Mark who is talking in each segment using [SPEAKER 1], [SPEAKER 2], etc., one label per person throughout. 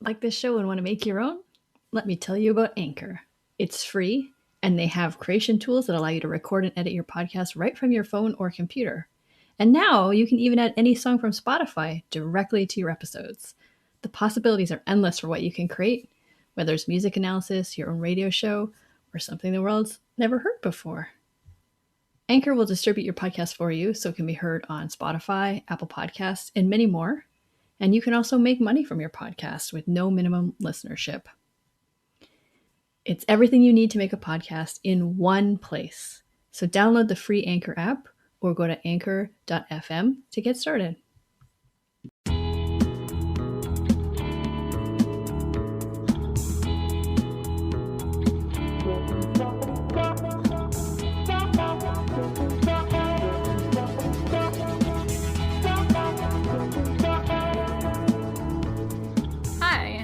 [SPEAKER 1] Like this show and want to make your own? Let me tell you about Anchor. It's free, and they have creation tools that allow you to record and edit your podcast right from your phone or computer. And now you can even add any song from Spotify directly to your episodes. The possibilities are endless for what you can create, whether it's music analysis, your own radio show, or something the world's never heard before. Anchor will distribute your podcast for you so it can be heard on Spotify, Apple Podcasts, and many more. And you can also make money from your podcast with no minimum listenership. It's everything you need to make a podcast in one place. So download the free Anchor app or go to anchor.fm to get started.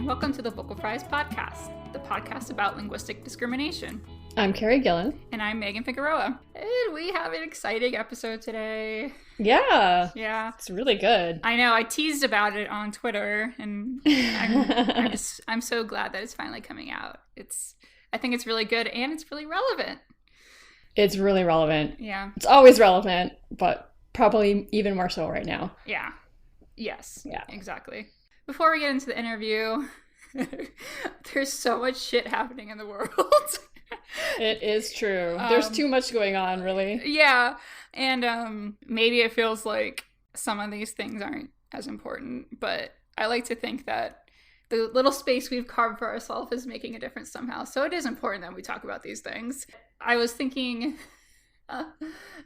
[SPEAKER 2] Welcome to the Vocal Fries Podcast, the podcast about linguistic discrimination.
[SPEAKER 1] I'm Carrie Gillen.
[SPEAKER 2] And I'm Megan Figueroa. And we have an exciting episode today.
[SPEAKER 1] Yeah.
[SPEAKER 2] Yeah.
[SPEAKER 1] It's really good.
[SPEAKER 2] I know. I teased about it on Twitter, and I'm so glad that it's finally coming out. I think it's really good, and it's really relevant.
[SPEAKER 1] It's really relevant.
[SPEAKER 2] Yeah.
[SPEAKER 1] It's always relevant, but probably even more so right now.
[SPEAKER 2] Yeah. Yes.
[SPEAKER 1] Yeah.
[SPEAKER 2] Exactly. Before we get into the interview, there's so much shit happening in the world.
[SPEAKER 1] It is true. There's too much going on, really.
[SPEAKER 2] Yeah. And maybe it feels like some of these things aren't as important, but I like to think that the little space we've carved for ourselves is making a difference somehow. So it is important that we talk about these things. I was thinking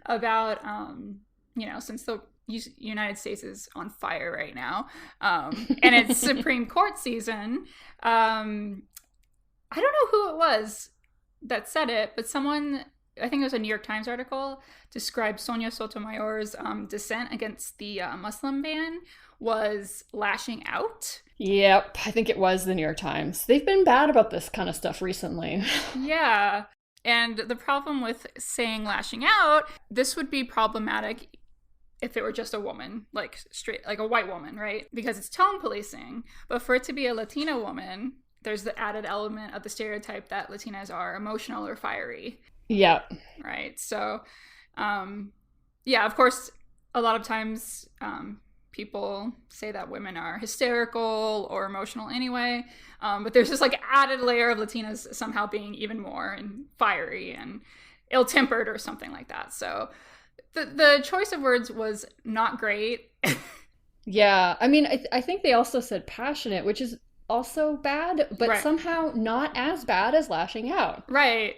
[SPEAKER 2] about, since the United States is on fire right now, and it's Supreme Court season. I don't know who it was that said it, but someone, I think it was a New York Times article, described Sonia Sotomayor's dissent against the Muslim ban was lashing out.
[SPEAKER 1] Yep, I think it was the New York Times. They've been bad about this kind of stuff recently.
[SPEAKER 2] Yeah, and the problem with saying lashing out, this would be problematic if it were just a woman, like a white woman, right? Because it's tone policing. But for it to be a Latina woman, there's the added element of the stereotype that Latinas are emotional or fiery.
[SPEAKER 1] Yeah.
[SPEAKER 2] Right. So, of course, a lot of times people say that women are hysterical or emotional anyway. But there's this added layer of Latinas somehow being even more and fiery and ill-tempered or something like that. So the choice of words was not great.
[SPEAKER 1] Yeah. I mean, I think they also said passionate, which is also bad, but somehow not as bad as lashing out.
[SPEAKER 2] Right.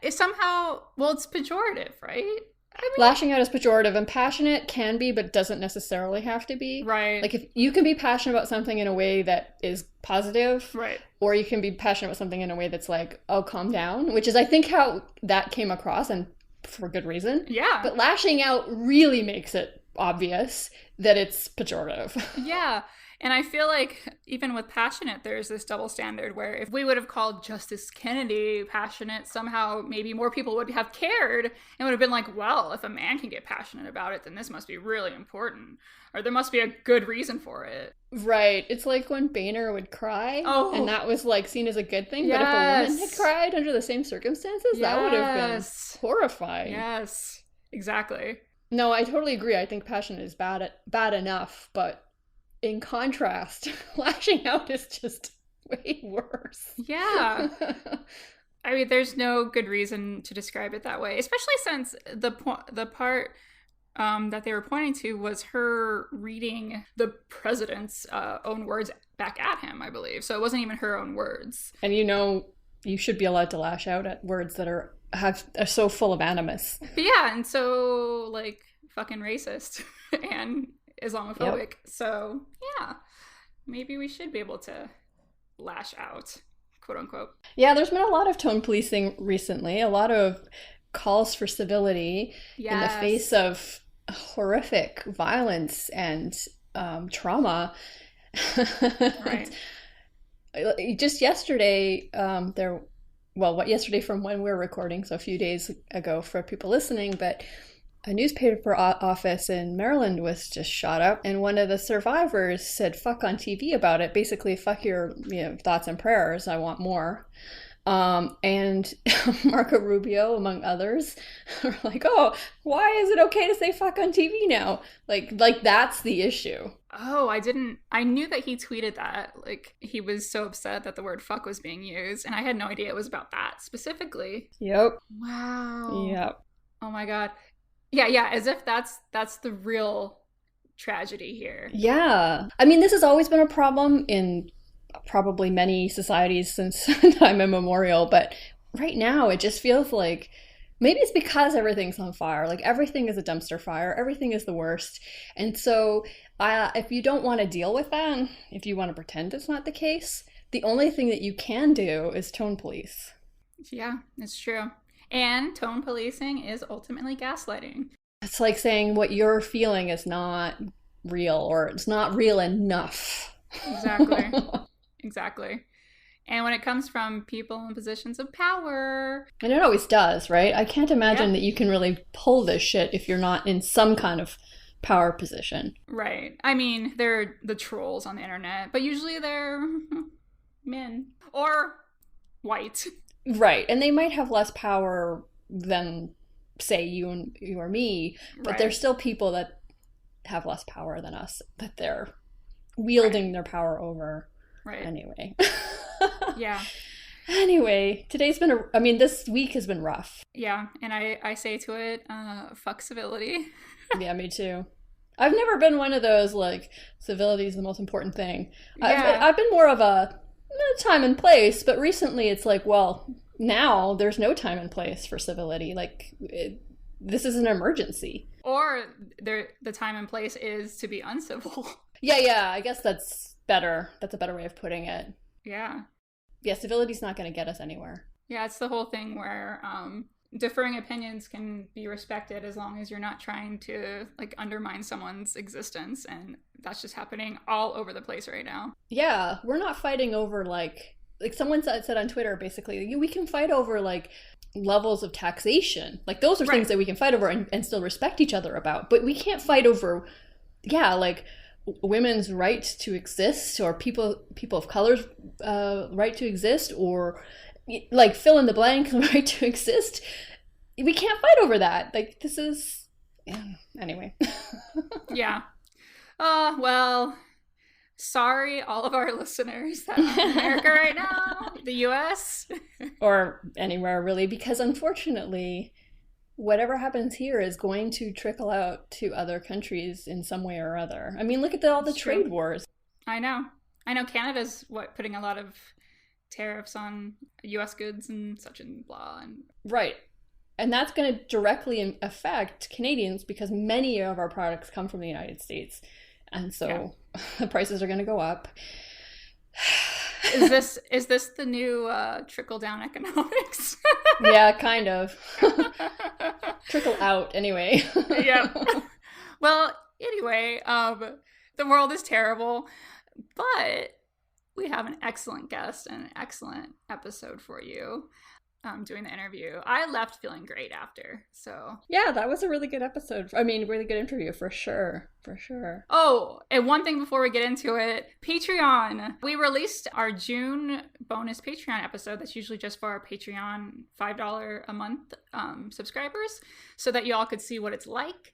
[SPEAKER 2] It's pejorative, right? I mean,
[SPEAKER 1] lashing out is pejorative, and passionate can be, but doesn't necessarily have to be.
[SPEAKER 2] Right.
[SPEAKER 1] Like, if you can be passionate about something in a way that is positive,
[SPEAKER 2] right,
[SPEAKER 1] or you can be passionate about something in a way that's like, oh, calm down, which is, I think, how that came across, and for good reason.
[SPEAKER 2] Yeah.
[SPEAKER 1] But lashing out really makes it obvious that it's pejorative.
[SPEAKER 2] Yeah. And I feel like even with passionate, there's this double standard where if we would have called Justice Kennedy passionate, somehow maybe more people would have cared and would have been like, well, if a man can get passionate about it, then this must be really important. Or there must be a good reason for it.
[SPEAKER 1] Right. It's like when Boehner would cry, and that was seen as a good thing.
[SPEAKER 2] Yes.
[SPEAKER 1] But if a woman had cried under the same circumstances, that would have been horrifying.
[SPEAKER 2] Yes, exactly.
[SPEAKER 1] No, I totally agree. I think passion is bad enough, but in contrast, lashing out is just way worse.
[SPEAKER 2] Yeah. I mean, there's no good reason to describe it that way, especially since the part that they were pointing to was her reading the president's own words back at him, I believe. So it wasn't even her own words.
[SPEAKER 1] And you should be allowed to lash out at words that are so full of animus.
[SPEAKER 2] But yeah, and so fucking racist and Islamophobic. Yep. So yeah, maybe we should be able to lash out, quote unquote.
[SPEAKER 1] Yeah, there's been a lot of tone policing recently, a lot of calls for civility in the face of horrific violence and trauma.
[SPEAKER 2] Right.
[SPEAKER 1] Just yesterday, yesterday from when we're recording, so a few days ago for people listening, but a newspaper office in Maryland was just shot up, and one of the survivors said "fuck" on TV about it. Basically, fuck your thoughts and prayers. I want more. And Marco Rubio, among others, are like, "Oh, why is it okay to say fuck on TV now?" Like that's the issue.
[SPEAKER 2] Oh, I knew that he tweeted that. Like, he was so upset that the word fuck was being used, and I had no idea it was about that specifically.
[SPEAKER 1] Yep.
[SPEAKER 2] Wow.
[SPEAKER 1] Yep.
[SPEAKER 2] Oh my God. Yeah, as if that's the real tragedy here.
[SPEAKER 1] Yeah. I mean, this has always been a problem in probably many societies since time immemorial, but right now it just feels like maybe it's because everything's on fire. Like everything is a dumpster fire. Everything is the worst. And so if you don't want to deal with that, if you want to pretend it's not the case, the only thing that you can do is tone police.
[SPEAKER 2] Yeah, it's true. And tone policing is ultimately gaslighting.
[SPEAKER 1] It's like saying what you're feeling is not real, or it's not real enough.
[SPEAKER 2] Exactly. Exactly. And when it comes from people in positions of power.
[SPEAKER 1] And it always does, right? I can't imagine that you can really pull this shit if you're not in some kind of power position.
[SPEAKER 2] Right. I mean, they're the trolls on the internet, but usually they're men or white.
[SPEAKER 1] Right. And they might have less power than, say, you or me, but
[SPEAKER 2] Right.
[SPEAKER 1] there's still people that have less power than us that they're wielding their power over.
[SPEAKER 2] Right.
[SPEAKER 1] Anyway.
[SPEAKER 2] Yeah.
[SPEAKER 1] Anyway, this week has been rough.
[SPEAKER 2] Yeah. And I say to it, fuck civility.
[SPEAKER 1] Yeah, me too. I've never been one of those, like, civility is the most important thing.
[SPEAKER 2] Yeah.
[SPEAKER 1] I've been more of a time and place, but recently it's like, well, now there's no time and place for civility. Like, this is an emergency.
[SPEAKER 2] Or the time and place is to be uncivil.
[SPEAKER 1] Yeah, I guess that's better. That's a better way of putting it.
[SPEAKER 2] Yeah.
[SPEAKER 1] Yeah, civility's not going to get us anywhere.
[SPEAKER 2] Yeah, it's the whole thing where differing opinions can be respected as long as you're not trying to, like, undermine someone's existence, and that's just happening all over the place right now.
[SPEAKER 1] Yeah, we're not fighting over, like someone said on Twitter, basically, we can fight over, like, levels of taxation. Like, those are things that we can fight over and still respect each other about. But we can't fight over, like, women's right to exist, or people of color's right to exist, or, like, fill in the blank right to exist. We can't fight over that. Like, this is... Anyway.
[SPEAKER 2] Yeah. Well, sorry, all of our listeners that are in America right now, the U.S.
[SPEAKER 1] Or anywhere, really, because unfortunately, whatever happens here is going to trickle out to other countries in some way or other. I mean, look at all the trade wars.
[SPEAKER 2] I know Canada's putting a lot of tariffs on U.S. goods and such and blah. And
[SPEAKER 1] right. And that's going to directly affect Canadians because many of our products come from the United States. And so the prices are going to go up.
[SPEAKER 2] Is this the new trickle-down economics?
[SPEAKER 1] Yeah, kind of. Trickle out, anyway.
[SPEAKER 2] Yeah. Well, anyway, the world is terrible, but we have an excellent guest and an excellent episode for you. Doing the interview. I left feeling great after, so.
[SPEAKER 1] Yeah, that was a really good episode. I mean, really good interview, for sure. For sure.
[SPEAKER 2] Oh, and one thing before we get into it, Patreon. We released our June bonus Patreon episode that's usually just for our Patreon $5 a month subscribers, so that y'all could see what it's like.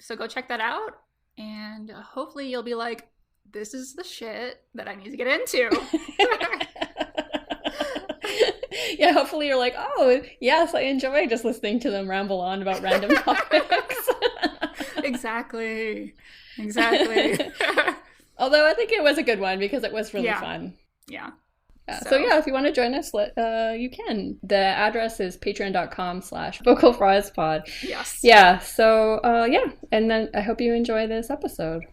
[SPEAKER 2] So go check that out, and hopefully you'll be like, this is the shit that I need to get into.
[SPEAKER 1] Yeah, hopefully you're like, oh, yes, I enjoy just listening to them ramble on about random topics.
[SPEAKER 2] Exactly.
[SPEAKER 1] Although I think it was a good one because it was really fun.
[SPEAKER 2] Yeah.
[SPEAKER 1] So if you want to join us, you can. The address is patreon.com/vocalfriespod.
[SPEAKER 2] Yes.
[SPEAKER 1] Yeah, so and then I hope you enjoy this episode.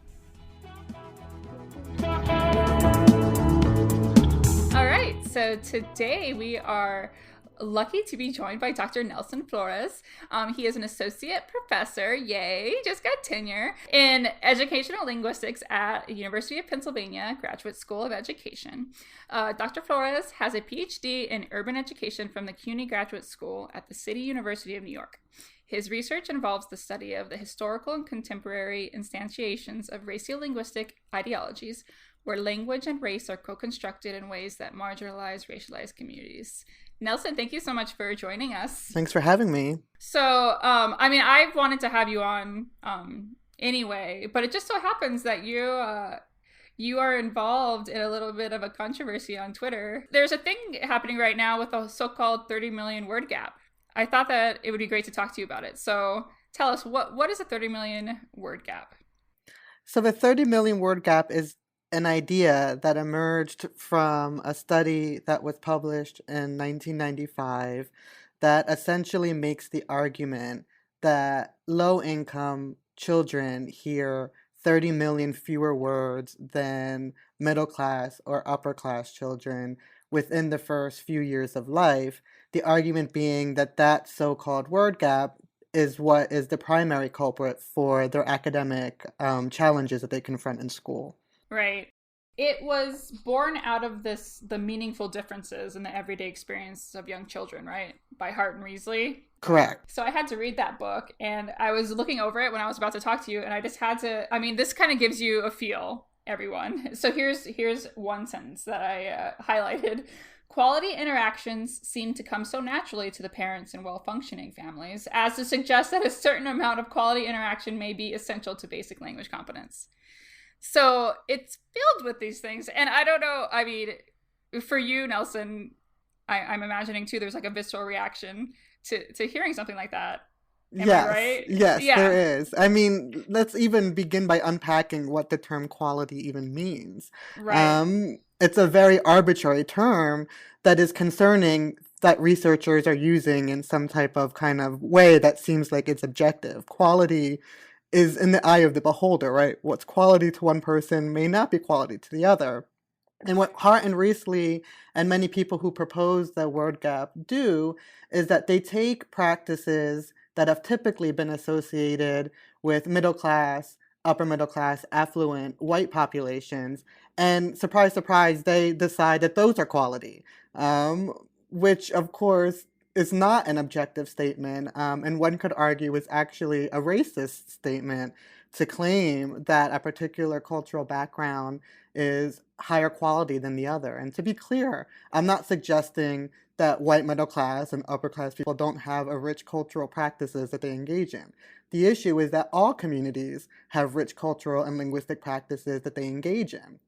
[SPEAKER 2] So today we are lucky to be joined by Dr. Nelson Flores. He is an associate professor, yay, just got tenure, in educational linguistics at University of Pennsylvania Graduate School of Education. Dr. Flores has a PhD in urban education from the CUNY Graduate School at the City University of New York. His research involves the study of the historical and contemporary instantiations of racial-linguistic ideologies, where language and race are co-constructed in ways that marginalize racialized communities. Nelson, thank you so much for joining us.
[SPEAKER 3] Thanks for having me.
[SPEAKER 2] So, I wanted to have you on anyway, but it just so happens that you are involved in a little bit of a controversy on Twitter. There's a thing happening right now with the so-called 30 million word gap. I thought that it would be great to talk to you about it. So tell us, what is a 30 million word gap?
[SPEAKER 3] So the 30 million word gap is an idea that emerged from a study that was published in 1995 that essentially makes the argument that low-income children hear 30 million fewer words than middle-class or upper-class children within the first few years of life, the argument being that that so-called word gap is what is the primary culprit for their academic challenges that they confront in school.
[SPEAKER 2] Right. It was born out of the meaningful differences in the everyday experience of young children, right? By Hart and Risley.
[SPEAKER 3] Correct.
[SPEAKER 2] So I had to read that book, and I was looking over it when I was about to talk to you, and I just had to, this kind of gives you a feel, everyone. So here's one sentence that I highlighted. Quality interactions seem to come so naturally to the parents in well-functioning families as to suggest that a certain amount of quality interaction may be essential to basic language competence. So it's filled with these things. And I don't know, for you, Nelson, I'm imagining too, there's like a visceral reaction to hearing something like that. Am I right?
[SPEAKER 3] Yes, yeah. There is. Let's even begin by unpacking what the term quality even means.
[SPEAKER 2] Right.
[SPEAKER 3] It's a very arbitrary term that is concerning that researchers are using in some type of kind of way that seems like it's objective. Quality is in the eye of the beholder, right? What's quality to one person may not be quality to the other. And what Hart and Risley and many people who propose the word gap do is that they take practices that have typically been associated with middle class, upper middle class, affluent, white populations, and surprise, surprise, they decide that those are quality, which of course is not an objective statement, and one could argue is actually a racist statement to claim that a particular cultural background is higher quality than the other. And to be clear, I'm not suggesting that white middle class and upper class people don't have a rich cultural practices that they engage in. The issue is that all communities have rich cultural and linguistic practices that they engage in.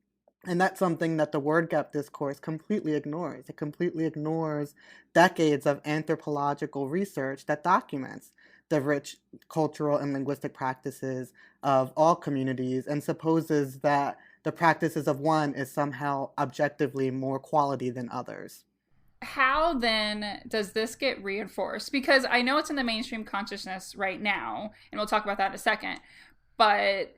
[SPEAKER 3] And that's something that the word gap discourse completely ignores. It completely ignores decades of anthropological research that documents the rich cultural and linguistic practices of all communities and supposes that the practices of one is somehow objectively more quality than others.
[SPEAKER 2] How then does this get reinforced? Because I know it's in the mainstream consciousness right now, and we'll talk about that in a second, but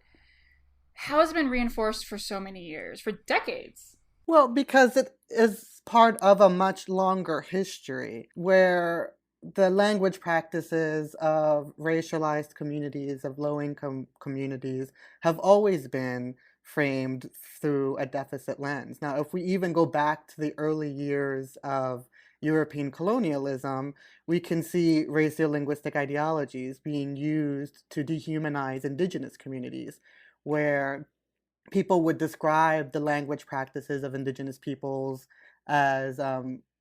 [SPEAKER 2] how has it been reinforced for so many years, for decades?
[SPEAKER 3] Well, because it is part of a much longer history where the language practices of racialized communities, of low-income communities, have always been framed through a deficit lens. Now, if we even go back to the early years of European colonialism, we can see racial linguistic ideologies being used to dehumanize indigenous communities, where people would describe the language practices of indigenous peoples as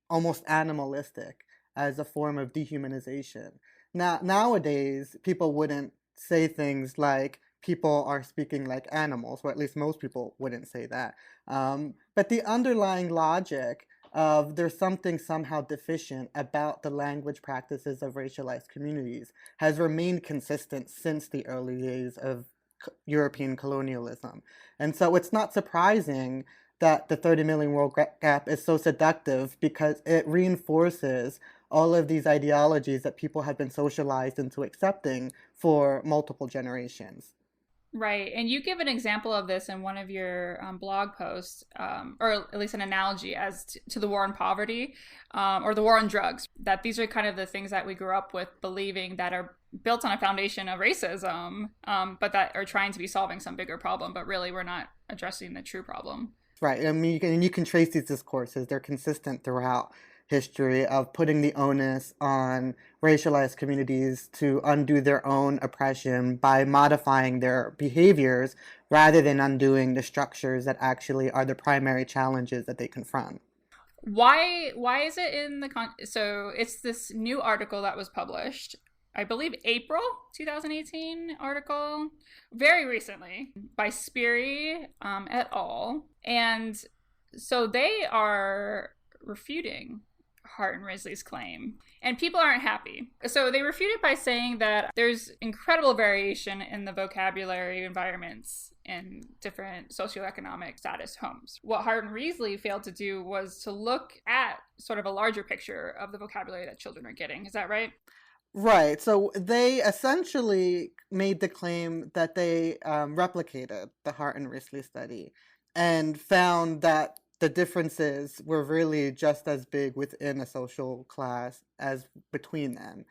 [SPEAKER 3] almost animalistic, as a form of dehumanization. Now, nowadays, people wouldn't say things like people are speaking like animals, or at least most people wouldn't say that. But the underlying logic of there's something somehow deficient about the language practices of racialized communities has remained consistent since the early days of European colonialism. And so it's not surprising that the 30 million word gap is so seductive, because it reinforces all of these ideologies that people have been socialized into accepting for multiple generations.
[SPEAKER 2] Right. And you give an example of this in one of your blog posts, or at least an analogy as to the war on poverty, or the war on drugs, that these are kind of the things that we grew up with believing that are built on a foundation of racism, but that are trying to be solving some bigger problem, but really we're not addressing the true problem.
[SPEAKER 3] Right. You can trace these discourses. They're consistent throughout history of putting the onus on racialized communities to undo their own oppression by modifying their behaviors rather than undoing the structures that actually are the primary challenges that they confront.
[SPEAKER 2] Why is it in the so it's this new article that was published, I believe April 2018 article, very recently, by Sperry et al. And so they are refuting Hart and Risley's claim, and people aren't happy. So they refute it by saying that there's incredible variation in the vocabulary environments in different socioeconomic status homes. What Hart and Risley failed to do was to look at sort of a larger picture of the vocabulary that children are getting. Is that right?
[SPEAKER 3] Right. So they essentially made the claim that they replicated the Hart and Risley study and found that the differences were really just as big within a social class as between them.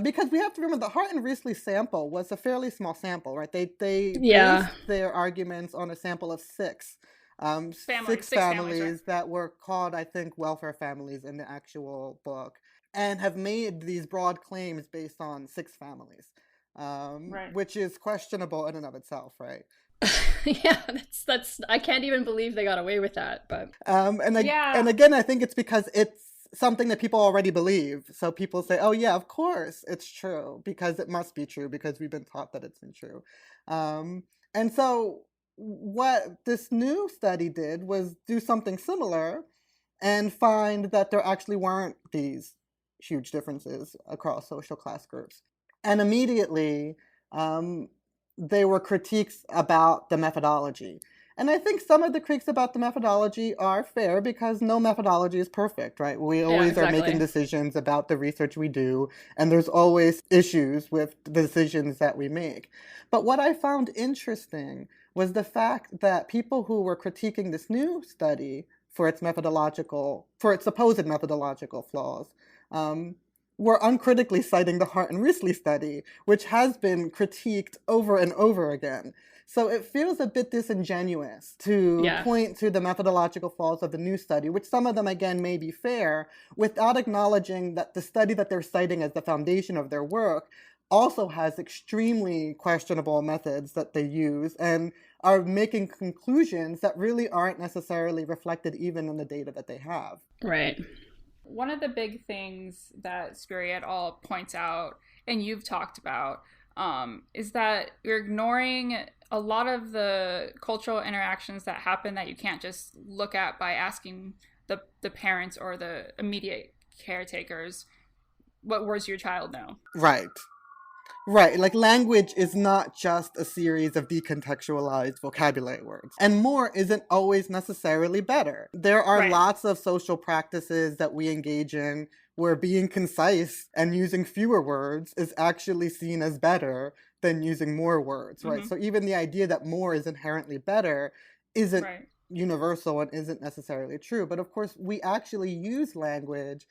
[SPEAKER 3] Because we have to remember the Hart and Risley sample was a fairly small sample, right? They based their arguments on a sample of six families
[SPEAKER 2] right?
[SPEAKER 3] that were called, I think, welfare families in the actual book, and have made these broad claims based on six families,
[SPEAKER 2] Right.
[SPEAKER 3] which is questionable in and of itself, right?
[SPEAKER 1] Yeah, that's I can't even believe they got away with that. But
[SPEAKER 3] and again, I think it's because it's something that people already believe. So people say, "Oh yeah, of course it's true because it must be true because we've been taught that it's been true." And so what this new study did was do something similar and find that there actually weren't these huge differences across social class groups. And immediately, there were critiques about the methodology. And I think some of the critiques about the methodology are fair because no methodology is perfect, right? We always are making decisions about the research we do, and there's always issues with the decisions that we make. But what I found interesting was the fact that people who were critiquing this new study for its supposed methodological flaws, were uncritically citing the Hart and Risley study, which has been critiqued over and over again. So it feels a bit disingenuous to point to the methodological flaws of the new study, which some of them, again, may be fair, without acknowledging that the study that they're citing as the foundation of their work also has extremely questionable methods that they use and are making conclusions that really aren't necessarily reflected even in the data that they have.
[SPEAKER 1] Right.
[SPEAKER 2] One of the big things that Sperry et al. Points out, and you've talked about, is that you're ignoring a lot of the cultural interactions that happen that you can't just look at by asking the parents or the immediate caretakers, what words your child know.
[SPEAKER 3] Right. Right, like language is not just a series of decontextualized vocabulary words. And more isn't always necessarily better. There are lots of social practices that we engage in where being concise and using fewer words is actually seen as better than using more words, right? So even the idea that more is inherently better isn't universal and isn't necessarily true. But of course, we actually use language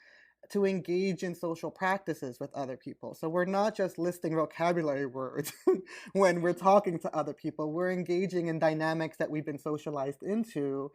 [SPEAKER 3] to engage in social practices with other people. So we're not just listing vocabulary words when we're talking to other people. We're engaging in dynamics that we've been socialized into,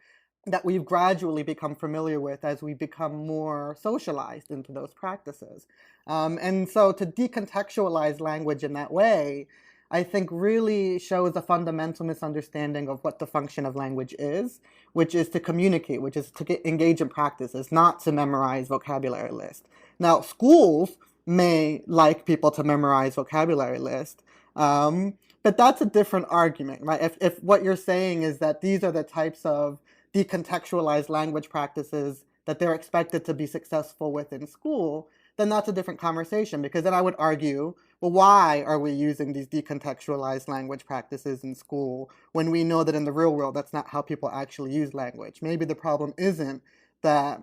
[SPEAKER 3] that we've gradually become familiar with as we become more socialized into those practices. And so to decontextualize language in that way, I think really shows a fundamental misunderstanding of what the function of language is, which is to communicate, which is to engage in practices, not to memorize vocabulary lists. Now, schools may like people to memorize vocabulary lists, but that's a different argument, right? If what you're saying is that these are the types of decontextualized language practices that they're expected to be successful with in school, then that's a different conversation, because then I would argue, well, why are we using these decontextualized language practices in school when we know that in the real world that's not how people actually use language? Maybe the problem isn't that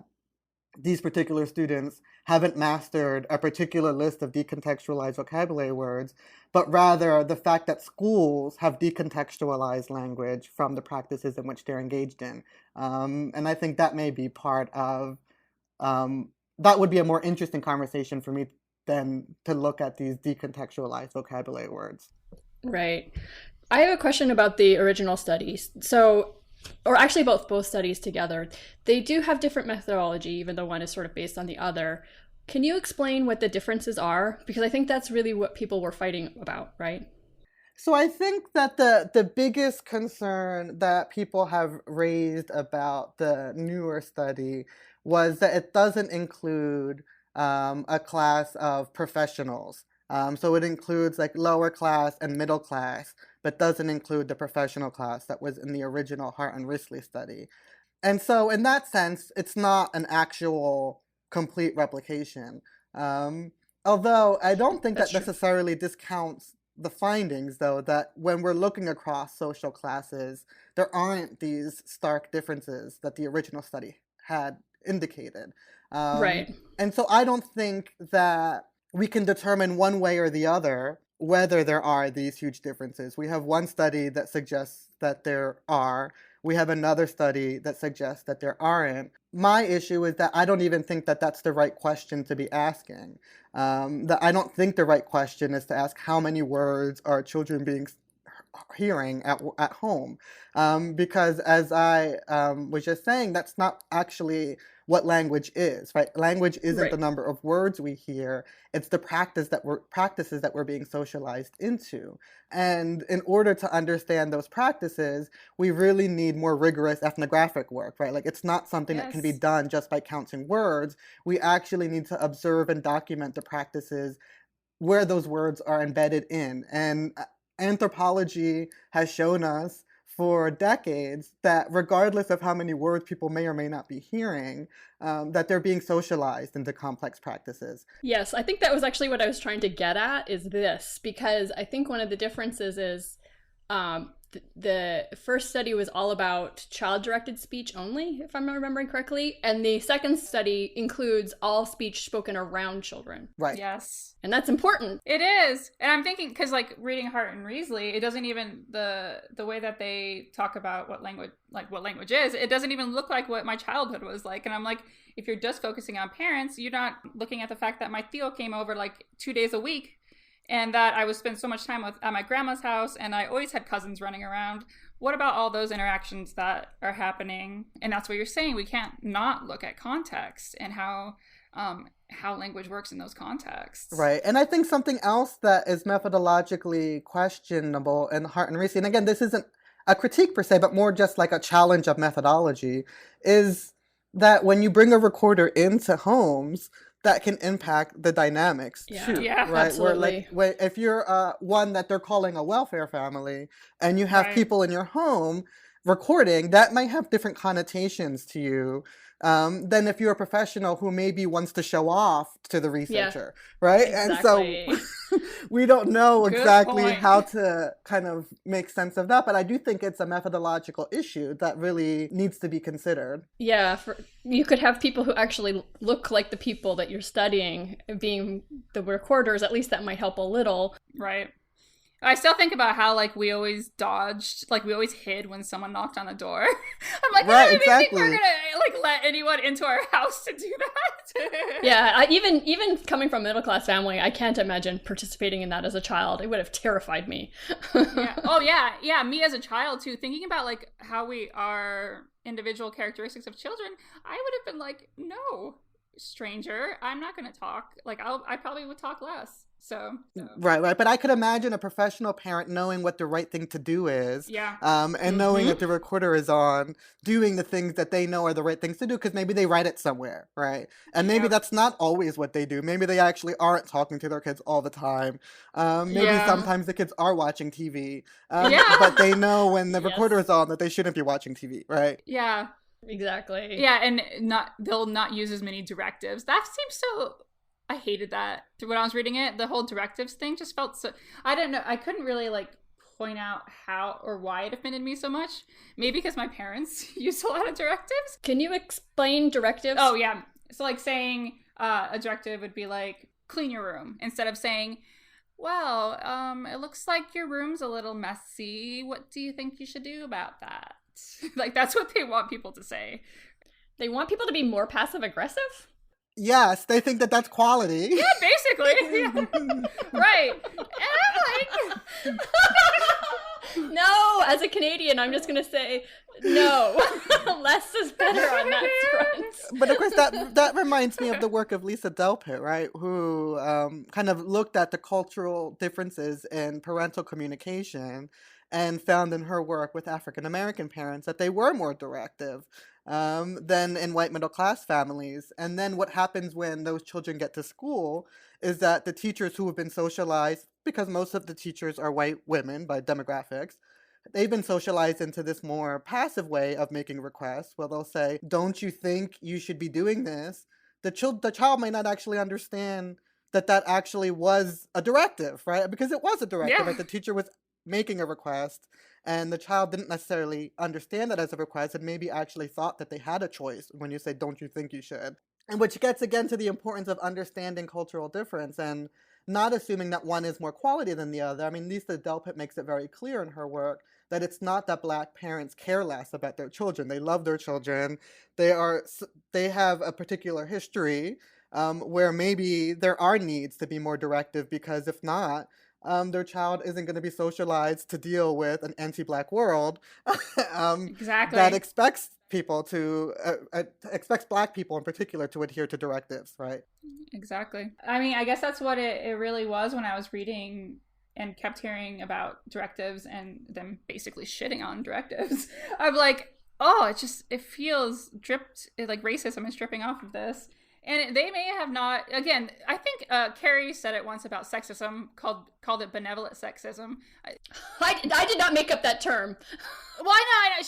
[SPEAKER 3] these particular students haven't mastered a particular list of decontextualized vocabulary words, but rather the fact that schools have decontextualized language from the practices in which they're engaged in. And I think that may be part of, that would be a more interesting conversation for me than to look at these decontextualized vocabulary words.
[SPEAKER 1] Right. I have a question about the original studies. So
[SPEAKER 4] or actually both studies together. They do have different methodology, even though one is sort of based on the other. Can you explain what the differences are? Because I think that's really what people were fighting about, right?
[SPEAKER 3] So I think that the biggest concern that people have raised about the newer study was that it doesn't include a class of professionals. So it includes like lower class and middle class, but doesn't include the professional class that was in the original Hart and Risley study. And so in that sense, it's not an actual complete replication. Although I don't think
[SPEAKER 4] That's
[SPEAKER 3] that
[SPEAKER 4] true.
[SPEAKER 3] necessarily discounts the findings, though, that when we're looking across social classes, there aren't these stark differences that the original study had indicated.
[SPEAKER 4] Right.
[SPEAKER 3] And so I don't think that we can determine one way or the other whether there are these huge differences. We have one study that suggests that there are. We have another study that suggests that there aren't. My issue is that I don't even think that that's the right question to be asking. That I don't think the right question is to ask how many words are children being hearing at home, because as I was just saying, that's not actually what language is, right? Language isn't
[SPEAKER 4] Right.
[SPEAKER 3] the number of words we hear; it's the practices that we're being socialized into. And in order to understand those practices, we really need more rigorous ethnographic work, right? Like it's not something that can be
[SPEAKER 2] Yes.
[SPEAKER 3] done just by counting words. We actually need to observe and document the practices where those words are embedded in. And anthropology has shown us for decades that regardless of how many words people may or may not be hearing, that they're being socialized into complex practices.
[SPEAKER 4] Yes, I think that was actually what I was trying to get at is this, because I think one of the differences is the first study was all about child-directed speech only, if I'm remembering correctly, and the second study includes all speech spoken around children.
[SPEAKER 3] Right.
[SPEAKER 2] Yes.
[SPEAKER 4] And that's important.
[SPEAKER 2] It is. And I'm thinking, because like reading Hart and Risley, it doesn't even, the way that they talk about what language is, it doesn't even look like what my childhood was like. And I'm like, if you're just focusing on parents, you're not looking at the fact that my Theo came over like 2 days a week, and that I would spend so much time at my grandma's house, and I always had cousins running around. What about all those interactions that are happening? And that's what you're saying. We can't not look at context and how language works in those contexts.
[SPEAKER 3] Right. And I think something else that is methodologically questionable in Hart and Risley, and again, this isn't a critique per se, but more just like a challenge of methodology, is that when you bring a recorder into homes, that can impact the dynamics too,
[SPEAKER 2] Yeah,
[SPEAKER 3] right?
[SPEAKER 4] absolutely.
[SPEAKER 3] Where if you're one that they're calling a welfare family and you have
[SPEAKER 2] Right.
[SPEAKER 3] people in your home recording, that might have different connotations to you than if you're a professional who maybe wants to show off to the researcher, right?
[SPEAKER 4] Exactly.
[SPEAKER 3] And so we don't know
[SPEAKER 2] Good
[SPEAKER 3] exactly
[SPEAKER 2] point.
[SPEAKER 3] how to kind of make sense of that, but I do think it's a methodological issue that really needs to be considered.
[SPEAKER 4] Yeah, you could have people who actually look like the people that you're studying being the recorders. At least that might help a little.
[SPEAKER 2] Right. I still think about how like we always dodged, like we always hid when someone knocked on the door. I'm like,
[SPEAKER 3] Right,
[SPEAKER 2] I don't even think we're
[SPEAKER 3] exactly.
[SPEAKER 2] gonna like let anyone into our house to do that.
[SPEAKER 4] Yeah, even coming from a middle class family, I can't imagine participating in that as a child. It would have terrified me.
[SPEAKER 2] Yeah. Oh yeah, me as a child too. Thinking about like how we are individual characteristics of children, I would have been like, no, stranger, I'm not gonna talk. Like I probably would talk less. So
[SPEAKER 3] Right. But I could imagine a professional parent knowing what the right thing to do is,
[SPEAKER 2] yeah.
[SPEAKER 3] and knowing
[SPEAKER 4] Mhm.
[SPEAKER 3] that the recorder is on, doing the things that they know are the right things to do, because maybe they write it somewhere, right? And maybe
[SPEAKER 2] Yeah.
[SPEAKER 3] that's not always what they do. Maybe they actually aren't talking to their kids all the time. Maybe
[SPEAKER 2] Yeah.
[SPEAKER 3] sometimes the kids are watching TV,
[SPEAKER 2] Yeah.
[SPEAKER 3] but they know when the
[SPEAKER 4] Yes.
[SPEAKER 3] recorder is on that they shouldn't be watching TV, right?
[SPEAKER 2] Yeah.
[SPEAKER 4] Exactly.
[SPEAKER 2] Yeah, and they'll not use as many directives. That seems so. I hated that when I was reading it. The whole directives thing just felt so. I don't know. I couldn't really like point out how or why it offended me so much. Maybe because my parents used a lot of directives.
[SPEAKER 4] Can you explain directives?
[SPEAKER 2] Oh yeah. So like saying a directive would be like clean your room instead of saying, well, it looks like your room's a little messy. What do you think you should do about that? Like that's what they want people to say.
[SPEAKER 4] They want people to be more passive aggressive?
[SPEAKER 3] Yes, they think that that's quality.
[SPEAKER 2] Yeah, basically. Yeah. Right. And I'm like,
[SPEAKER 4] No, as a Canadian, I'm just going to say no. Less is better on that front.
[SPEAKER 3] But of course, that reminds me of the work of Lisa Delpit, right? Who kind of looked at the cultural differences in parental communication and found in her work with African American parents that they were more directive than in white middle class families. And then what happens when those children get to school is that the teachers who have been socialized, because most of the teachers are white women by demographics, they've been socialized into this more passive way of making requests where they'll say, don't you think you should be doing this? The child may not actually understand that actually was a directive, right? Because it was a directive,
[SPEAKER 2] Yeah.
[SPEAKER 3] right? The teacher was making a request and the child didn't necessarily understand that as a request and maybe actually thought that they had a choice when you say, don't you think you should? And which gets again to the importance of understanding cultural difference and not assuming that one is more quality than the other. I mean, Lisa Delpit makes it very clear in her work that it's not that Black parents care less about their children. They love their children. They have a particular history where maybe there are needs to be more directive because if not, their child isn't going to be socialized to deal with an anti-Black world
[SPEAKER 2] Exactly.
[SPEAKER 3] that expects people to expects Black people in particular to adhere to directives, right?
[SPEAKER 2] Exactly. I mean, I guess that's what it really was when I was reading and kept hearing about directives and them basically shitting on directives. I'm like, oh, it feels like racism is dripping off of this. And they may have not, again, I think Carrie said it once about sexism, called it benevolent sexism.
[SPEAKER 4] I did not make up that term.
[SPEAKER 2] Well, I know,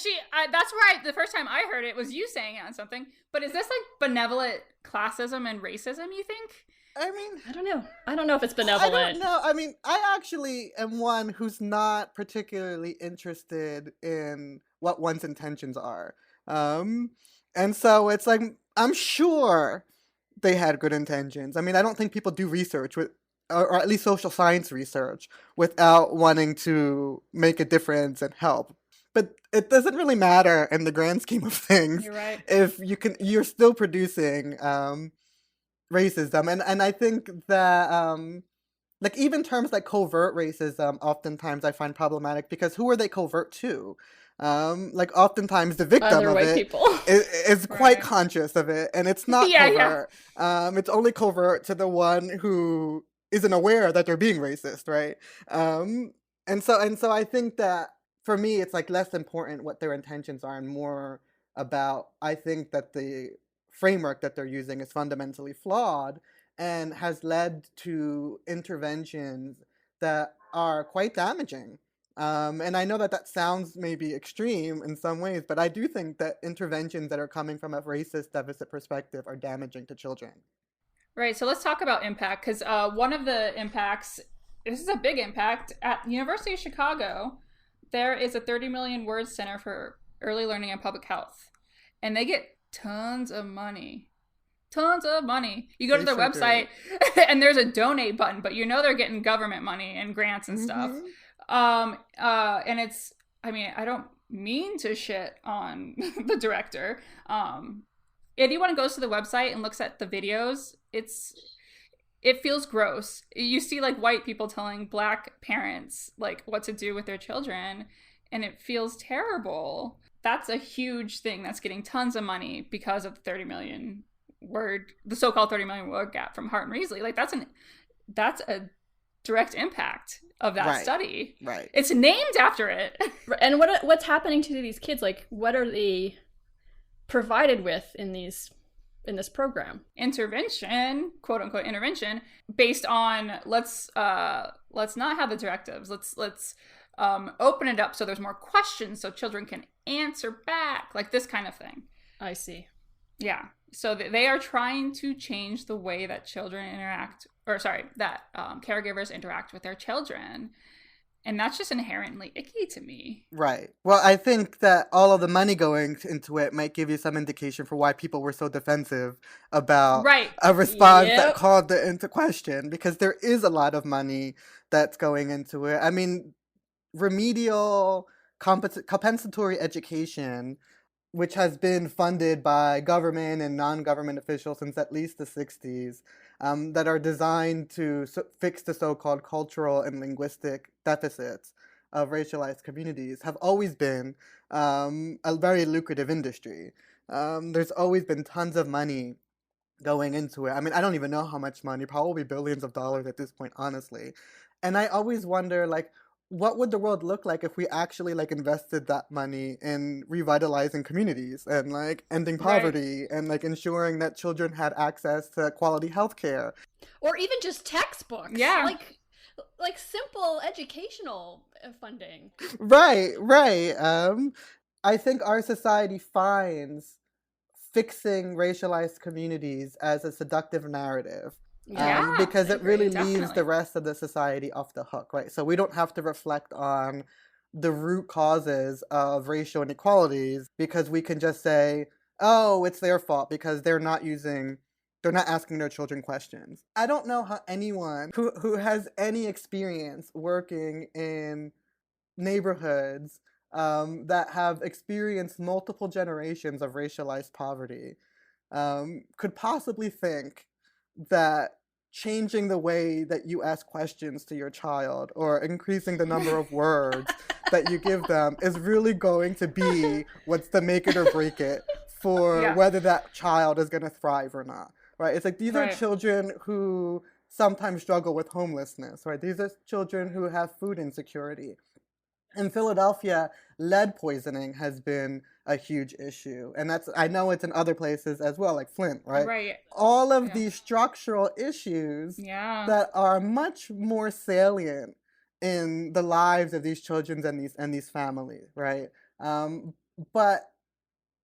[SPEAKER 2] that's where the first time I heard it was you saying it on something. But is this like benevolent classism and racism, you think?
[SPEAKER 3] I mean,
[SPEAKER 4] I don't know if it's benevolent.
[SPEAKER 3] I don't know. I mean, I actually am one who's not particularly interested in what one's intentions are. And so it's like, I'm sure they had good intentions. I mean, I don't think people do research or at least social science research without wanting to make a difference and help. But it doesn't really matter in the grand scheme of things.
[SPEAKER 2] You're right.
[SPEAKER 3] If you're still producing racism. And I think that like even terms like covert racism oftentimes I find problematic because who are they covert to? Like oftentimes the victim
[SPEAKER 4] Other
[SPEAKER 3] of
[SPEAKER 4] white
[SPEAKER 3] it
[SPEAKER 4] people.
[SPEAKER 3] is quite
[SPEAKER 2] Right.
[SPEAKER 3] conscious of it and it's not
[SPEAKER 2] Yeah,
[SPEAKER 3] covert. It's only covert to the one who isn't aware that they're being racist, right? And so I think that for me it's like less important what their intentions are and more about I think that the framework that they're using is fundamentally flawed and has led to interventions that are quite damaging. And I know that sounds maybe extreme in some ways, but I do think that interventions that are coming from a racist deficit perspective are damaging to children.
[SPEAKER 2] Right. So let's talk about impact because one of the impacts, this is a big impact, at the University of Chicago, there is a 30 million word center for early learning and public health. And they get tons of money. Tons of money. You go to
[SPEAKER 3] They
[SPEAKER 2] their
[SPEAKER 3] sure
[SPEAKER 2] website and there's a donate button, but you know they're getting government money and grants and stuff. And it's, I mean, I don't mean to shit on the director. Anyone goes to the website and looks at the videos, it feels gross. You see like white people telling Black parents like what to do with their children, and it feels terrible. That's a huge thing that's getting tons of money because of the so-called 30 million word gap from Hart and Risley. Like that's a direct impact of that study.
[SPEAKER 3] Right.
[SPEAKER 2] It's named after it.
[SPEAKER 4] And what's happening to these kids? Like, what are they provided with in this program?
[SPEAKER 2] Intervention, quote unquote intervention, based on let's not have the directives. Let's open it up so there's more questions so children can answer back, like this kind of thing.
[SPEAKER 4] I see.
[SPEAKER 2] Yeah. So they are trying to change the way that caregivers interact with their children. And that's just inherently icky to me.
[SPEAKER 3] Right. Well, I think that all of the money going into it might give you some indication for why people were so defensive about a response that called it into question, because there is a lot of money that's going into it. I mean, remedial compensatory education, which has been funded by government and non-government officials since at least the 60s, that are designed to fix the so-called cultural and linguistic deficits of racialized communities have always been a very lucrative industry. There's always been tons of money going into it. I mean, I don't even know how much money, probably billions of dollars at this point, honestly. And I always wonder, like, what would the world look like if we actually like invested that money in revitalizing communities and like ending poverty and like ensuring that children had access to quality healthcare,
[SPEAKER 4] or even just textbooks.
[SPEAKER 2] Yeah.
[SPEAKER 4] Like simple educational funding.
[SPEAKER 3] Right. I think our society finds fixing racialized communities as a seductive narrative.
[SPEAKER 2] Yeah,
[SPEAKER 3] Because
[SPEAKER 2] I
[SPEAKER 3] it really
[SPEAKER 2] agree,
[SPEAKER 3] leaves the
[SPEAKER 2] definitely.
[SPEAKER 3] rest of the society off the hook, right? So we don't have to reflect on the root causes of racial inequalities because we can just say, oh, it's their fault because they're not asking their children questions. I don't know how anyone who has any experience working in neighborhoods that have experienced multiple generations of racialized poverty could possibly think that changing the way that you ask questions to your child or increasing the number of words that you give them is really going to be what's the make it or break it for
[SPEAKER 2] Yeah.
[SPEAKER 3] whether that child is going to thrive or not, right? It's like these are
[SPEAKER 2] Right.
[SPEAKER 3] children who sometimes struggle with homelessness, right? These are children who have food insecurity. In Philadelphia, lead poisoning has been a huge issue. And I know it's in other places as well, like Flint, right?
[SPEAKER 2] Right.
[SPEAKER 3] All of
[SPEAKER 2] Yeah.
[SPEAKER 3] these structural issues
[SPEAKER 2] Yeah.
[SPEAKER 3] that are much more salient in the lives of these children and these families, right? But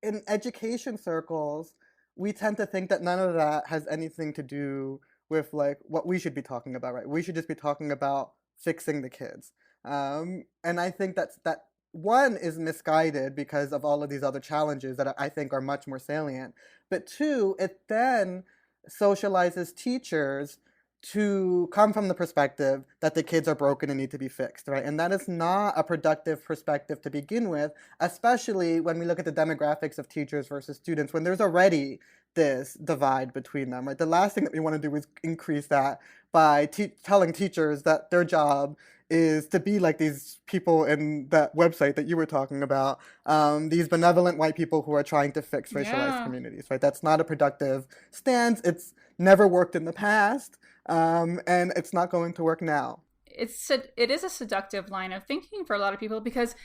[SPEAKER 3] in education circles, we tend to think that none of that has anything to do with like what we should be talking about, right? We should just be talking about fixing the kids. And I think that one is misguided because of all of these other challenges that I think are much more salient. But two, it then socializes teachers to come from the perspective that the kids are broken and need to be fixed, right? And that is not a productive perspective to begin with, especially when we look at the demographics of teachers versus students, when there's already this divide between them, right? The last thing that we want to do is increase that by telling teachers that their job is to be like these people in that website that you were talking about, these benevolent white people who are trying to fix racialized communities, right? That's not a productive stance. It's never worked in the past, and it's not going to work now.
[SPEAKER 2] It is a seductive line of thinking for a lot of people because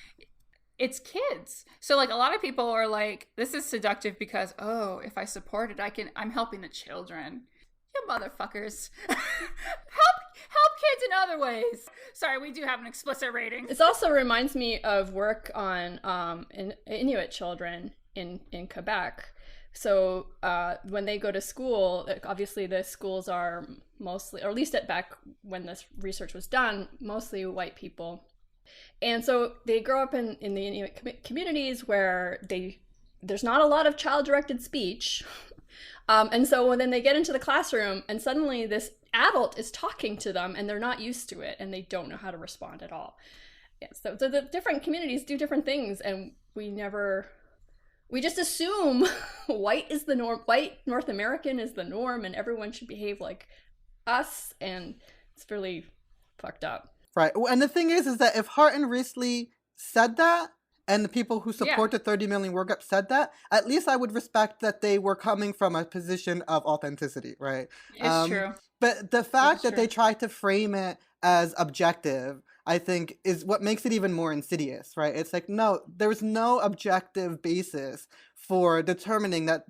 [SPEAKER 2] it's kids. So like a lot of people are like, this is seductive because, oh, if I support it, I'm helping the children. You motherfuckers. help kids in other ways. Sorry, we do have an explicit rating.
[SPEAKER 4] This also reminds me of work on Inuit children in Quebec. So when they go to school, obviously the schools are mostly, or at least back when this research was done, mostly white people. And so they grow up in the Inuit communities where there's not a lot of child-directed speech. And so when then they get into the classroom and suddenly this adult is talking to them and they're not used to it and they don't know how to respond at all. Yeah, so the different communities do different things and we just assume white is the norm, white North American is the norm and everyone should behave like us, and it's really fucked up.
[SPEAKER 3] Right. And the thing is that if Hart and Risley said that, and the people who support the 30 million word gap said that, at least I would respect that they were coming from a position of authenticity, right?
[SPEAKER 2] It's true.
[SPEAKER 3] But the fact that they tried to frame it as objective, I think, is what makes it even more insidious, right? It's like, no, there's no objective basis for determining that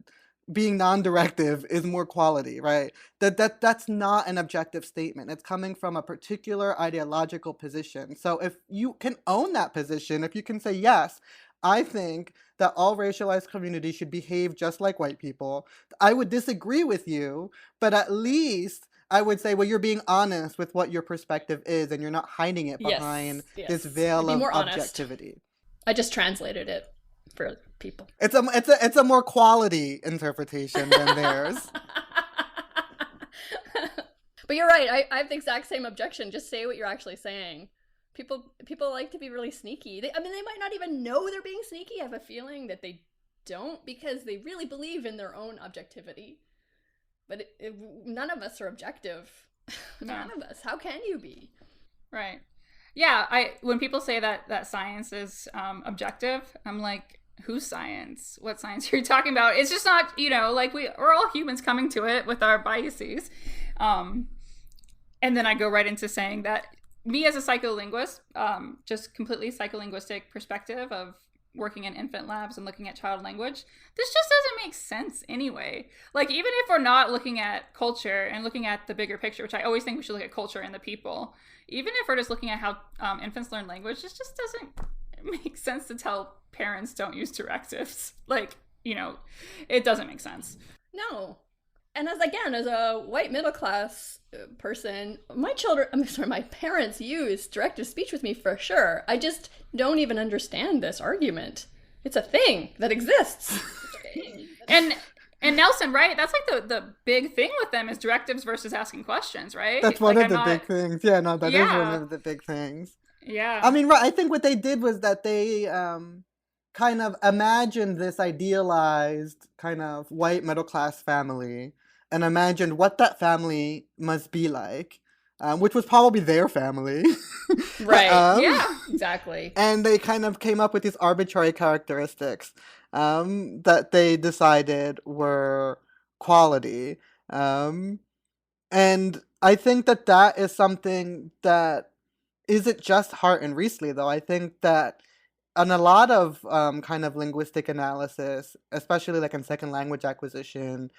[SPEAKER 3] being non-directive is more quality, right? That's not an objective statement. It's coming from a particular ideological position. So if you can own that position, if you can say, yes, I think that all racialized communities should behave just like white people, I would disagree with you, but at least I would say, well, you're being honest with what your perspective is and you're not hiding it behind this veil of objectivity.
[SPEAKER 4] I just translated it for people.
[SPEAKER 3] It's a more quality interpretation than theirs.
[SPEAKER 4] But you're right. I have the exact same objection. Just say what you're actually saying. People like to be really sneaky. They might not even know they're being sneaky. I have a feeling that they don't because they really believe in their own objectivity. But none of us are objective.
[SPEAKER 2] No.
[SPEAKER 4] None of us. How can you be?
[SPEAKER 2] Right. Yeah, I when people say that science is objective, I'm like, whose science? What science are you talking about? It's just not, like we're all humans coming to it with our biases. Um, and then I go right into saying that me as a psycholinguist, just completely psycholinguistic perspective of working in infant labs and looking at child language, this just doesn't make sense anyway. Like, even if we're not looking at culture and looking at the bigger picture, which I always think we should look at culture and the people, even if we're just looking at how infants learn language, this just doesn't make sense to tell parents don't use directives. Like, it doesn't make sense.
[SPEAKER 4] No. And as a white middle class person, my parents use directive speech with me for sure. I just don't even understand this argument. It's a thing that exists.
[SPEAKER 2] And Nelson, right? That's like the big thing with them is directives versus asking questions, right?
[SPEAKER 3] That's one of the big things. Yeah, no, that is one of the big things.
[SPEAKER 2] Yeah.
[SPEAKER 3] I mean, right. I think what they did was that they kind of imagined this idealized kind of white middle class family and imagined what that family must be like, which was probably their family.
[SPEAKER 4] Right. Yeah, exactly.
[SPEAKER 3] And they kind of came up with these arbitrary characteristics that they decided were quality. And I think that is something that isn't just Hart and Riesli, though. I think that on a lot of kind of linguistic analysis, especially like in second language acquisition,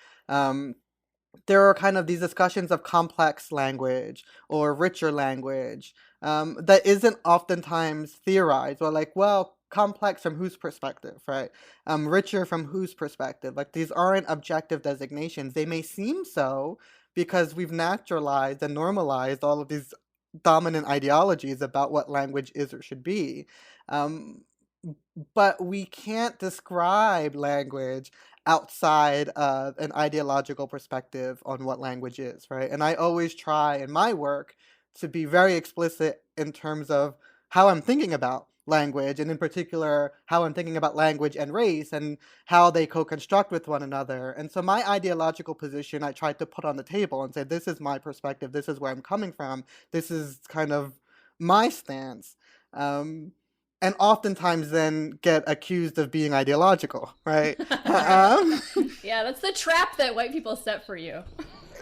[SPEAKER 3] there are kind of these discussions of complex language or richer language that isn't oftentimes theorized, or like, well, complex from whose perspective, right? Richer from whose perspective? Like, these aren't objective designations. They may seem so because we've naturalized and normalized all of these dominant ideologies about what language is or should be. But we can't describe language outside of an ideological perspective on what language is, right? And I always try in my work to be very explicit in terms of how I'm thinking about language, and in particular, how I'm thinking about language and race and how they co-construct with one another. And so my ideological position, I tried to put on the table and say, this is my perspective, this is where I'm coming from, this is kind of my stance. And oftentimes then get accused of being ideological, right?
[SPEAKER 4] Yeah, that's the trap that white people set for you.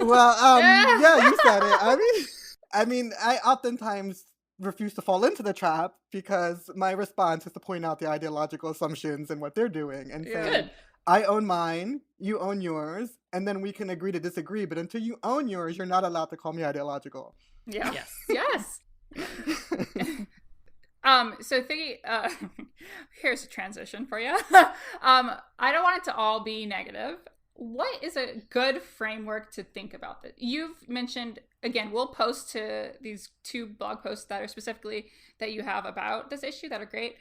[SPEAKER 3] Well, yeah, you said it. I mean, I oftentimes refuse to fall into the trap because my response is to point out the ideological assumptions and what they're doing and say,
[SPEAKER 4] Good.
[SPEAKER 3] I own mine, you own yours, and then we can agree to disagree. But until you own yours, you're not allowed to call me ideological.
[SPEAKER 2] Yeah.
[SPEAKER 4] Yes.
[SPEAKER 2] So Figgy, here's a transition for you. I don't want it to all be negative. What is a good framework to think about that? You've mentioned, again, we'll post to these 2 blog posts that are specifically that you have about this issue that are great.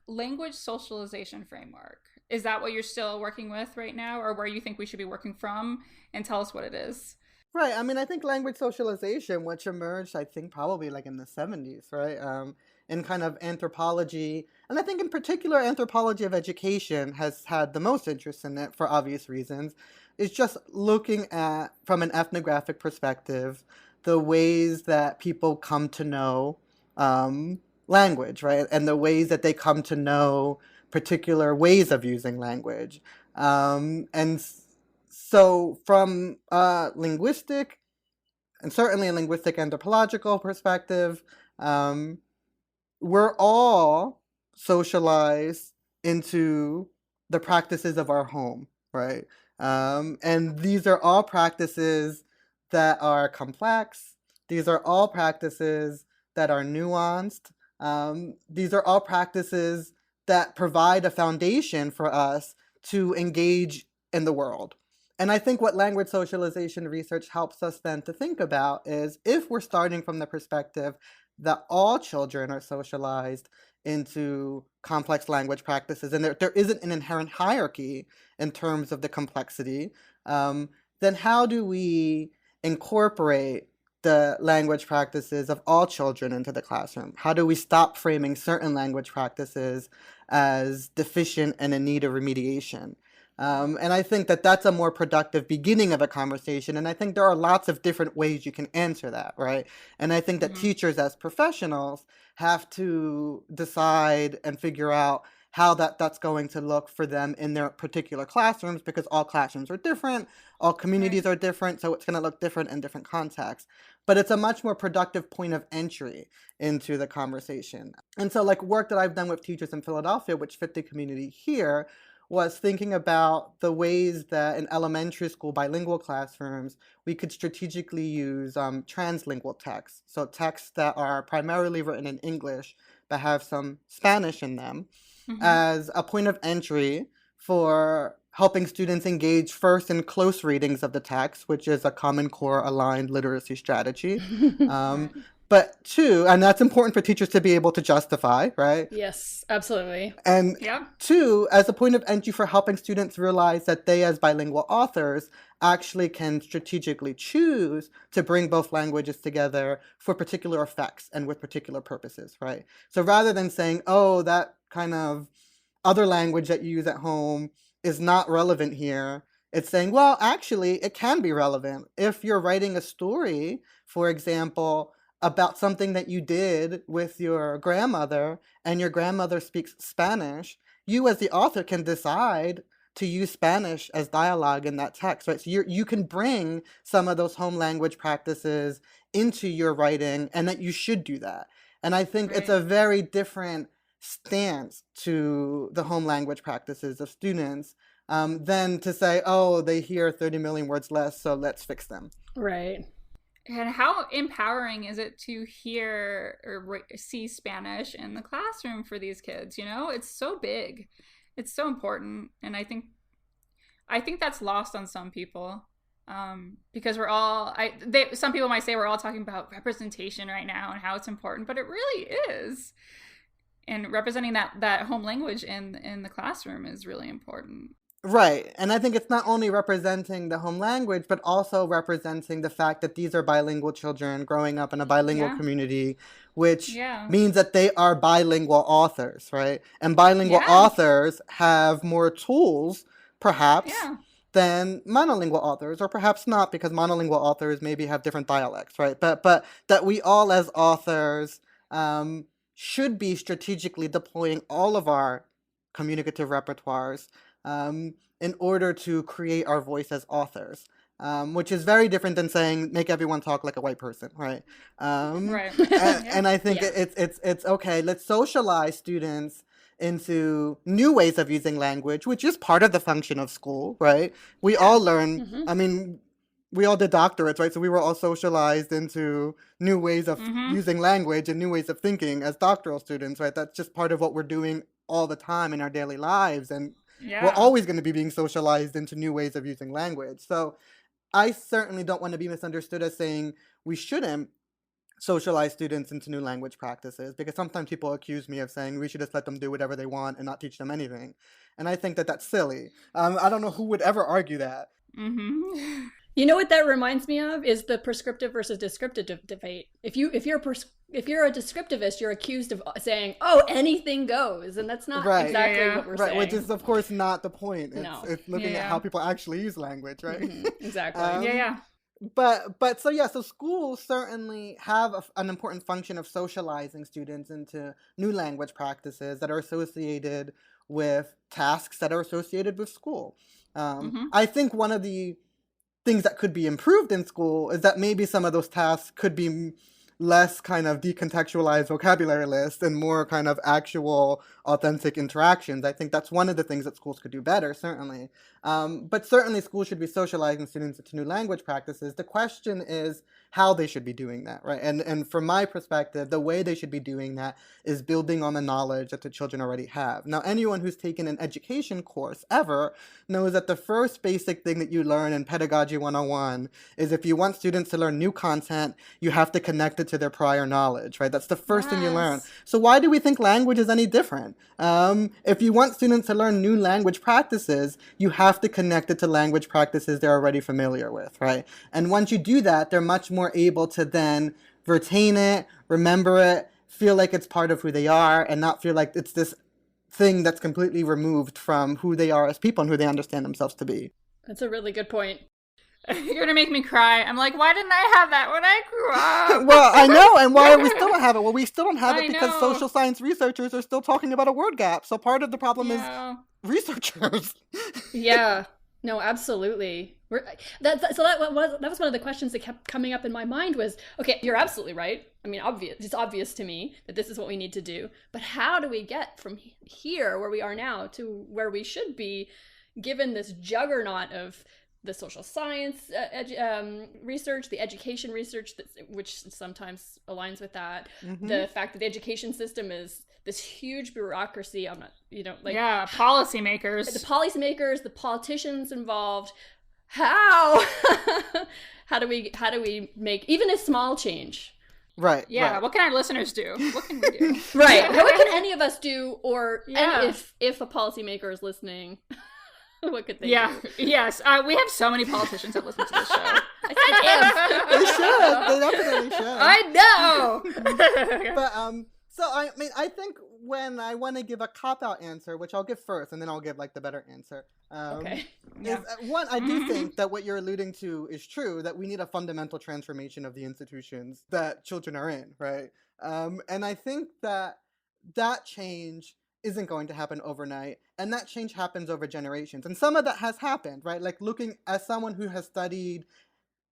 [SPEAKER 2] Language socialization framework. Is that what you're still working with right now, or where you think we should be working from? And tell us what it is.
[SPEAKER 3] Right. I mean, I think language socialization, which emerged, I think, probably like in the 70s, right? In kind of anthropology, and I think in particular anthropology of education has had the most interest in it for obvious reasons, is just looking at, from an ethnographic perspective, the ways that people come to know language, right? And the ways that they come to know particular ways of using language. So from a linguistic, and certainly a linguistic anthropological perspective, we're all socialized into the practices of our home, right? And these are all practices that are complex. These are all practices that are nuanced. These are all practices that provide a foundation for us to engage in the world. And I think what language socialization research helps us then to think about is, if we're starting from the perspective that all children are socialized into complex language practices, and there isn't an inherent hierarchy in terms of the complexity, then how do we incorporate the language practices of all children into the classroom? How do we stop framing certain language practices as deficient and in need of remediation? And I think that that's a more productive beginning of a conversation. And I think there are lots of different ways you can answer that, right? And I think that
[SPEAKER 2] Mhm.
[SPEAKER 3] teachers as professionals have to decide and figure out how that's going to look for them in their particular classrooms, because all classrooms are different, all communities
[SPEAKER 2] Right.
[SPEAKER 3] are different, so it's going to look different in different contexts. But it's a much more productive point of entry into the conversation. And so, like, work that I've done with teachers in Philadelphia, which fit the community here, was thinking about the ways that in elementary school bilingual classrooms we could strategically use translingual texts, so texts that are primarily written in English but have some Spanish in them,
[SPEAKER 2] Mhm.
[SPEAKER 3] as a point of entry for helping students engage first in close readings of the text, which is a Common Core aligned literacy strategy. Um,
[SPEAKER 2] Right.
[SPEAKER 3] but two, and that's important for teachers to be able to justify, right?
[SPEAKER 4] Yes, absolutely.
[SPEAKER 3] And
[SPEAKER 2] Yeah.
[SPEAKER 3] two, as a point of entry for helping students realize that they, as bilingual authors, actually can strategically choose to bring both languages together for particular effects and with particular purposes, right? So rather than saying, oh, that kind of other language that you use at home is not relevant here, it's saying, well, actually, it can be relevant. If you're writing a story, for example, about something that you did with your grandmother, and your grandmother speaks Spanish, you as the author can decide to use Spanish as dialogue in that text, right? So you can bring some of those home language practices into your writing, and that you should do that. And I think it's
[SPEAKER 2] Right.
[SPEAKER 3] a very different stance to the home language practices of students than to say, oh, they hear 30 million words less, so let's fix them.
[SPEAKER 4] Right.
[SPEAKER 2] And how empowering is it to hear or see Spanish in the classroom for these kids? You know, it's so big, it's so important, and I think that's lost on some people, because we're all. Some people might say we're all talking about representation right now and how it's important, but it really is. And representing that home language in the classroom is really important.
[SPEAKER 3] Right. And I think it's not only representing the home language, but also representing the fact that these are bilingual children growing up in a bilingual
[SPEAKER 2] Yeah.
[SPEAKER 3] community, which
[SPEAKER 2] Yeah.
[SPEAKER 3] means that they are bilingual authors, right? And bilingual
[SPEAKER 2] Yeah.
[SPEAKER 3] authors have more tools, perhaps,
[SPEAKER 2] Yeah.
[SPEAKER 3] than monolingual authors, or perhaps not, because monolingual authors maybe have different dialects, right? But that we all as authors should be strategically deploying all of our communicative repertoires in order to create our voice as authors, which is very different than saying make everyone talk like a white person, right?
[SPEAKER 2] Right.
[SPEAKER 3] And,
[SPEAKER 2] Yeah.
[SPEAKER 3] and I think
[SPEAKER 4] Yeah.
[SPEAKER 3] it's okay. Let's socialize students into new ways of using language, which is part of the function of school, right? We all learn.
[SPEAKER 4] Mhm.
[SPEAKER 3] I mean, we all did doctorates, right? So we were all socialized into new ways of
[SPEAKER 2] Mhm.
[SPEAKER 3] using language and new ways of thinking as doctoral students, right? That's just part of what we're doing all the time in our daily lives, and we're
[SPEAKER 2] Yeah.
[SPEAKER 3] always going to be being socialized into new ways of using language. So I certainly don't want to be misunderstood as saying we shouldn't socialize students into new language practices, because sometimes people accuse me of saying we should just let them do whatever they want and not teach them anything. And I think that that's silly. I don't know who would ever argue that.
[SPEAKER 2] Mhm.
[SPEAKER 4] You know what that reminds me of is the prescriptive versus descriptive debate. If you're a descriptivist, you're accused of saying, "Oh, anything goes," and that's not
[SPEAKER 3] Right.
[SPEAKER 4] exactly
[SPEAKER 2] Yeah, yeah.
[SPEAKER 4] what we're
[SPEAKER 3] Right,
[SPEAKER 4] saying.
[SPEAKER 3] which is of course not the point.
[SPEAKER 4] No.
[SPEAKER 3] It's looking
[SPEAKER 2] Yeah,
[SPEAKER 3] at
[SPEAKER 2] yeah.
[SPEAKER 3] how people actually use language, right?
[SPEAKER 4] Mhm, exactly.
[SPEAKER 3] Um,
[SPEAKER 2] Yeah.
[SPEAKER 3] but so yeah, so schools certainly have an important function of socializing students into new language practices that are associated with tasks that are associated with school.
[SPEAKER 2] Mhm.
[SPEAKER 3] I think one of the things that could be improved in school is that maybe some of those tasks could be less kind of decontextualized vocabulary lists and more kind of actual authentic interactions. I think that's one of the things that schools could do better, certainly. But certainly schools should be socializing students into new language practices. The question is how they should be doing that, right? And from my perspective, the way they should be doing that is building on the knowledge that the children already have. Now, anyone who's taken an education course ever knows that the first basic thing that you learn in Pedagogy 101 is if you want students to learn new content, you have to connect it to their prior knowledge, right? That's the first thing you learn.
[SPEAKER 2] Yes.
[SPEAKER 3] So why do we think language is any different? If you want students to learn new language practices, you have to connect it to language practices they're already familiar with, right? And once you do that, they're much more able to then retain it, remember it, feel like it's part of who they are, and not feel like it's this thing that's completely removed from who they are as people and who they understand themselves to be.
[SPEAKER 4] That's a really good point.
[SPEAKER 2] You're gonna make me cry. I'm like, why didn't I have that when I grew up?
[SPEAKER 3] Well, I know, and why do we still don't have it? Well, we still don't have it
[SPEAKER 2] I
[SPEAKER 3] because
[SPEAKER 2] know.
[SPEAKER 3] social science researchers are still talking about a word gap. So part of the problem is
[SPEAKER 2] Yeah.
[SPEAKER 3] researchers.
[SPEAKER 4] Yeah. No, absolutely. That was one of the questions that kept coming up in my mind was, okay, you're absolutely right. I mean, it's obvious to me that this is what we need to do. But how do we get from here, where we are now, to where we should be, given this juggernaut of the social science research, the education research, which sometimes aligns with that, the fact that the education system is this huge bureaucracy. I'm not,
[SPEAKER 2] yeah, policymakers.
[SPEAKER 4] The policymakers, the politicians involved. How? how do we make even a small change?
[SPEAKER 3] Right.
[SPEAKER 2] Yeah.
[SPEAKER 3] Right.
[SPEAKER 2] What can our listeners do? What can we do?
[SPEAKER 4] Right. What can any of us do? Or
[SPEAKER 2] Yeah.
[SPEAKER 4] and if a policymaker is listening, what could they
[SPEAKER 2] Yeah.
[SPEAKER 4] do?
[SPEAKER 2] Yes. We have so many politicians that listen to this show.
[SPEAKER 3] They should. They definitely should.
[SPEAKER 2] I know.
[SPEAKER 3] But so I mean, I think when I want to give a cop-out answer, which I'll give first, and then I'll give like the better answer.
[SPEAKER 4] Okay.
[SPEAKER 2] Yeah.
[SPEAKER 3] One, I do think that what you're alluding to is true, that we need a fundamental transformation of the institutions that children are in, right? And I think that change isn't going to happen overnight, and that change happens over generations. And some of that has happened, right? Like looking as someone who has studied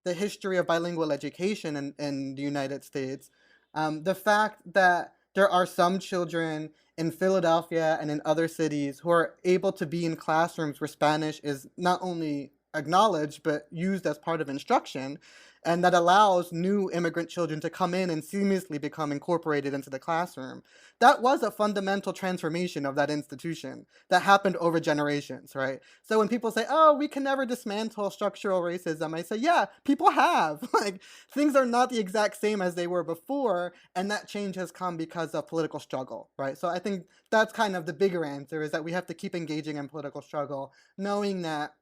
[SPEAKER 3] the history of bilingual education in the United States, the fact that there are some children in Philadelphia and in other cities who are able to be in classrooms where Spanish is not only acknowledged but used as part of instruction, and that allows new immigrant children to come in and seamlessly become incorporated into the classroom. That was a fundamental transformation of that institution that happened over generations, right? So when people say, oh, we can never dismantle structural racism, I say, yeah, people have. Like, things are not the exact same as they were before, and that change has come because of political struggle, right? So I think that's kind of the bigger answer, is that we have to keep engaging in political struggle, knowing that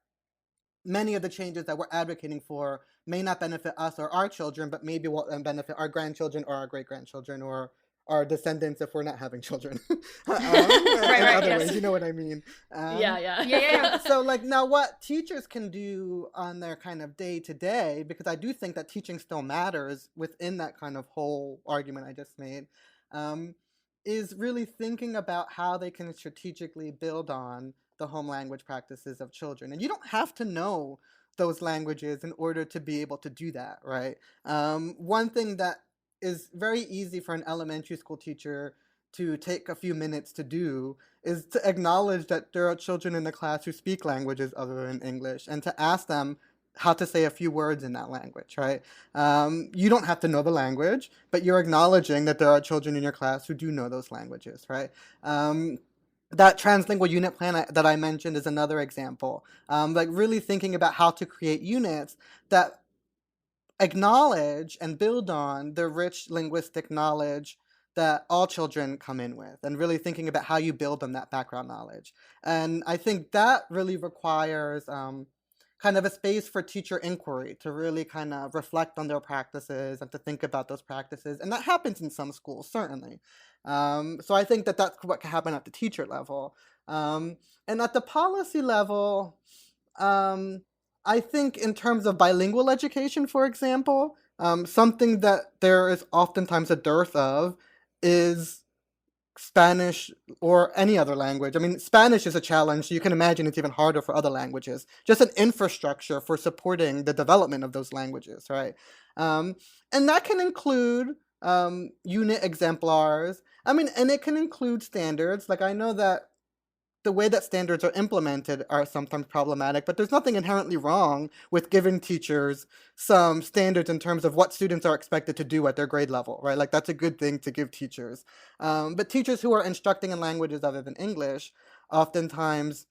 [SPEAKER 3] many of the changes that we're advocating for may not benefit us or our children, but maybe will benefit our grandchildren or our great-grandchildren or our descendants if we're not having children.
[SPEAKER 2] Right, yes.
[SPEAKER 3] Ways, you know what I mean?
[SPEAKER 2] Yeah.
[SPEAKER 3] So like now what teachers can do on their kind of day-to-day, because I do think that teaching still matters within that kind of whole argument I just made, is really thinking about how they can strategically build on the home language practices of children. And you don't have to know those languages in order to be able to do that, right? One thing that is very easy for an elementary school teacher to take a few minutes to do is to acknowledge that there are children in the class who speak languages other than English, and to ask them how to say a few words in that language, right? You don't have to know the language, but you're acknowledging that there are children in your class who do know those languages, right? That translingual unit plan that I mentioned is another example. Like really thinking about how to create units that acknowledge and build on the rich linguistic knowledge that all children come in with, and really thinking about how you build on that background knowledge. And I think that really requires kind of a space for teacher inquiry to really kind of reflect on their practices and to think about those practices. And that happens in some schools, certainly. So I think that that's what can happen at the teacher level. And at the policy level, I think in terms of bilingual education, for example, something that there is oftentimes a dearth of is Spanish or any other language. I mean, Spanish is a challenge. So you can imagine it's even harder for other languages. Just an infrastructure for supporting the development of those languages, right? And that can include unit exemplars. I mean, and it can include standards. Like, I know that the way that standards are implemented are sometimes problematic, but there's nothing inherently wrong with giving teachers some standards in terms of what students are expected to do at their grade level, right? Like, that's a good thing to give teachers. But teachers who are instructing in languages other than English oftentimes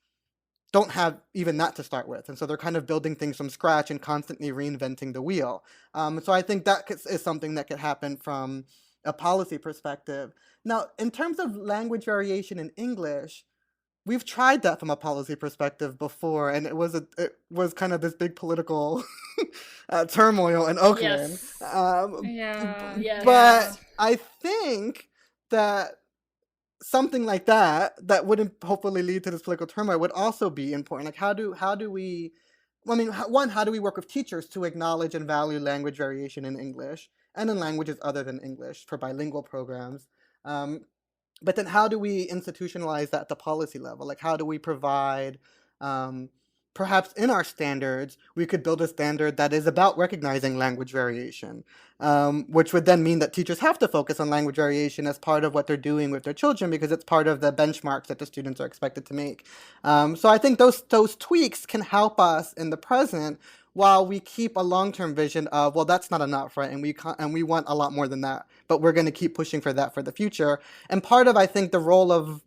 [SPEAKER 3] don't have even that to start with. And so they're kind of building things from scratch and constantly reinventing the wheel. So I think that is something that could happen from a policy perspective. Now, in terms of language variation in English, we've tried that from a policy perspective before, and it was kind of this big political turmoil in Oakland.
[SPEAKER 4] Yes.
[SPEAKER 2] Yeah.
[SPEAKER 4] Yes.
[SPEAKER 3] But I think that something like that wouldn't hopefully lead to this political turmoil would also be important. Like how do we, I mean, how do we work with teachers to acknowledge and value language variation in English and in languages other than English for bilingual programs? But then how do we institutionalize that at the policy level? Like how do we provide, perhaps in our standards, we could build a standard that is about recognizing language variation, which would then mean that teachers have to focus on language variation as part of what they're doing with their children because it's part of the benchmarks that the students are expected to make. So I think those tweaks can help us in the present while we keep a long-term vision of, well, that's not enough, right? And we want a lot more than that, but we're going to keep pushing for that for the future. And part of, I think, the role of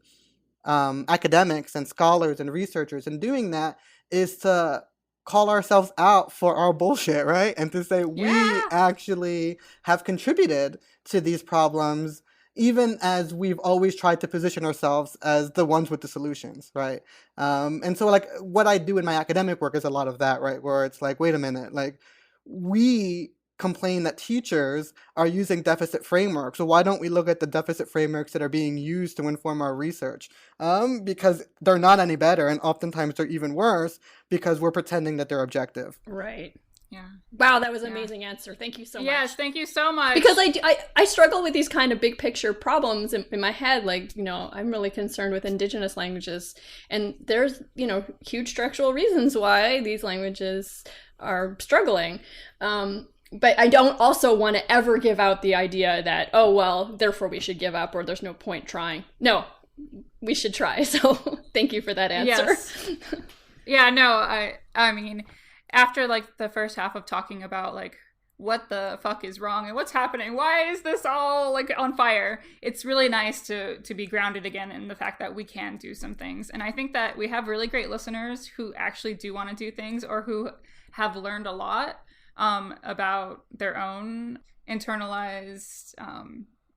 [SPEAKER 3] academics and scholars and researchers in doing that is to call ourselves out for our bullshit, right? And to say we actually have contributed to these problems, even as we've always tried to position ourselves as the ones with the solutions, right? And so like what I do in my academic work is a lot of that, right? Where it's like, wait a minute, like we complain that teachers are using deficit frameworks. So why don't we look at the deficit frameworks that are being used to inform our research? Because they're not any better, and oftentimes they're even worse because we're pretending that they're objective.
[SPEAKER 4] Right.
[SPEAKER 2] Yeah.
[SPEAKER 4] Wow, that was an amazing answer. Thank you so much.
[SPEAKER 2] Yes, thank you so much.
[SPEAKER 4] Because I struggle with these kind of big picture problems in my head. Like, you know, I'm really concerned with indigenous languages. And there's, you know, huge structural reasons why these languages are struggling. But I don't also want to ever give out the idea that, oh, well, therefore we should give up or there's no point trying. No, we should try. So thank you for that answer.
[SPEAKER 2] Yes. Yeah, no, I mean, after like the first half of talking about like what the fuck is wrong and what's happening, why is this all like on fire, it's really nice to be grounded again in the fact that we can do some things. And I think that we have really great listeners who actually do want to do things or who have learned a lot about their own internalized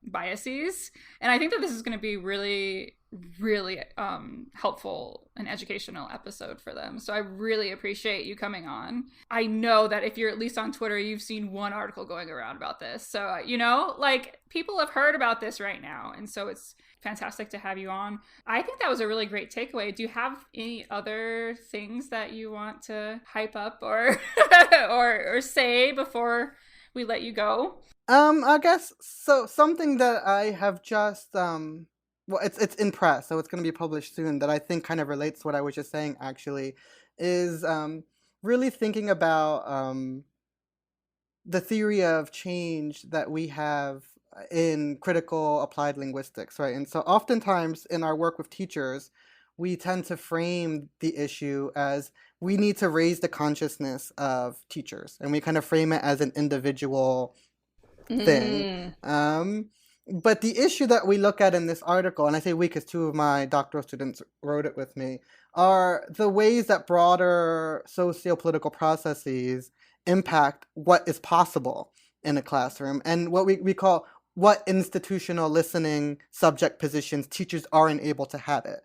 [SPEAKER 2] biases. And I think that this is going to be really, really helpful and educational episode for them. So I really appreciate you coming on. I know that if you're at least on Twitter, you've seen one article going around about this. So, you know, like people have heard about this right now. And so it's fantastic to have you on. I think that was a really great takeaway. Do you have any other things that you want to hype up or or say before we let you go?
[SPEAKER 3] I guess so. Something that I have just well, it's in press, so it's going to be published soon. That I think kind of relates to what I was just saying. Actually, is really thinking about the theory of change that we have in critical applied linguistics, right? And so oftentimes in our work with teachers, we tend to frame the issue as we need to raise the consciousness of teachers, and we kind of frame it as an individual thing. But the issue that we look at in this article, and I say we because two of my doctoral students wrote it with me, are the ways that broader socio-political processes impact what is possible in a classroom, and what we call what institutional listening subject positions teachers aren't able to have it.